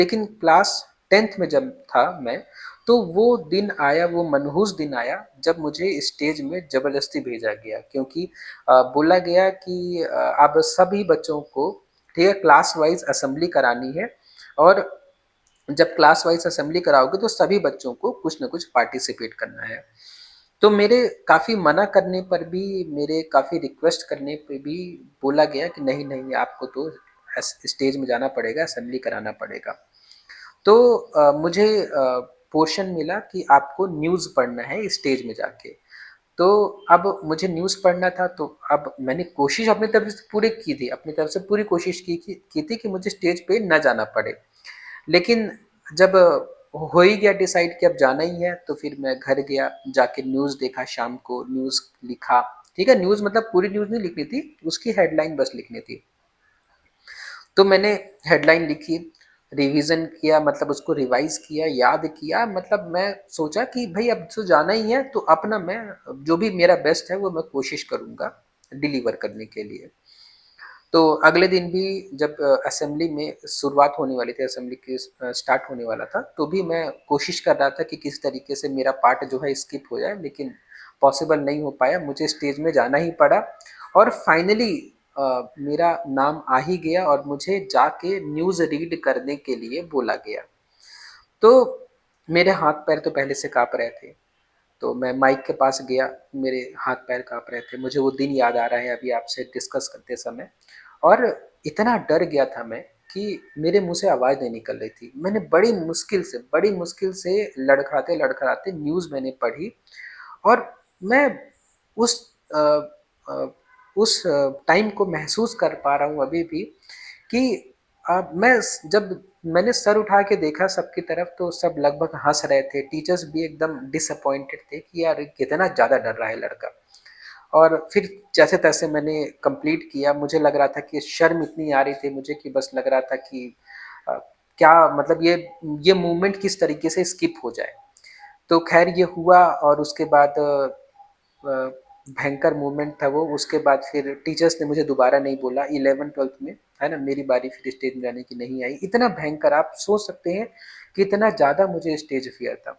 लेकिन class 10th में जब था मैं, तो वो दिन आया, वो मनहूस दिन आया जब मुझे स्टेज में ज़बरदस्ती भेजा गया, क्योंकि बोला गया कि अब सभी बच्चों को, ठीक है, क्लास वाइज़ असेंबली करानी है, और जब क्लास वाइज़ असेंबली कराओगे तो सभी बच्चों को कुछ न कुछ पार्टिसिपेट करना है। तो मेरे काफ़ी मना करने पर भी, मेरे काफ़ी रिक्वेस्ट करने पे भी बोला गया कि नहीं, नहीं, आपको तो स्टेज में जाना पड़ेगा, असेंबली कराना पड़ेगा। तो मुझे पोर्शन मिला कि आपको न्यूज़ पढ़ना है स्टेज में जाके। तो अब मुझे न्यूज़ पढ़ना था, तो अब मैंने कोशिश अपनी तरफ से पूरी की थी, अपनी तरफ से पूरी कोशिश की थी कि मुझे स्टेज पे ना जाना पड़े। लेकिन जब हो ही गया डिसाइड कि अब जाना ही है, तो फिर मैं घर गया, जाके न्यूज़ देखा, शाम को न्यूज़ लिखा, ठीक है? न्यूज़ मतलब पूरी न्यूज़ नहीं लिखनी थी, उसकी हेडलाइन बस लिखनी थी। तो मैंने हेडलाइन लिखी, रिवीजन किया, मतलब उसको रिवाइज किया, याद किया, मतलब मैं सोचा कि भाई अब तो जाना ही है, तो अपना मैं जो भी मेरा बेस्ट है वो मैं कोशिश करूँगा डिलीवर करने के लिए। तो अगले दिन भी जब असेंबली में शुरुआत होने वाली थी, असेंबली की स्टार्ट होने वाला था, तो भी मैं कोशिश कर रहा था कि किस तरीके से मेरा पार्ट जो है स्किप हो जाए, लेकिन पॉसिबल नहीं हो पाया, मुझे स्टेज में जाना ही पड़ा, और फाइनली मेरा नाम आ ही गया और मुझे जाके न्यूज़ रीड करने के लिए बोला गया। तो मेरे हाथ-पैर तो पहले से काँप रहे थे, तो मैं माइक के पास गया, मेरे हाथ-पैर काँप रहे थे, मुझे वो दिन याद आ रहा है अभी आपसे डिस्कस करते समय, और इतना डर गया था मैं कि मेरे मुँह से आवाज़ नहीं निकल रही थी। मैंने बड़ी मुश्किल से लड़खड़ाते-लड़खड़ाते न्यूज़ मैंने पढ़ी, और मैं उस अ अ, उस टाइम को महसूस कर पा रहा हूँ अभी भी कि मैं जब मैंने सर उठा के देखा सबकी तरफ, तो सब लगभग हँस रहे थे, टीचर्स भी एकदम डिसअपॉइंटेड थे कि यार कितना ज़्यादा डर रहा है लड़का। और फिर जैसे-तैसे मैंने कंप्लीट किया, मुझे लग रहा था कि शर्म इतनी आ रही थी मुझे कि बस लग रहा था कि अ, क्या मतलब ये मूवमेंट किस तरीके से स्किप हो जाए। तो ख़ैर ये हुआ, और उसके बाद भयंकर मोमेंट था वो। उसके बाद फिर टीचर्स ने मुझे दोबारा नहीं बोला 11th-12th में, है ना? मेरी बारी फिर स्टेज में जाने की नहीं आई। इतना भयंकर, आप सोच सकते हैं कि इतना ज़्यादा मुझे स्टेज फ़ियर था।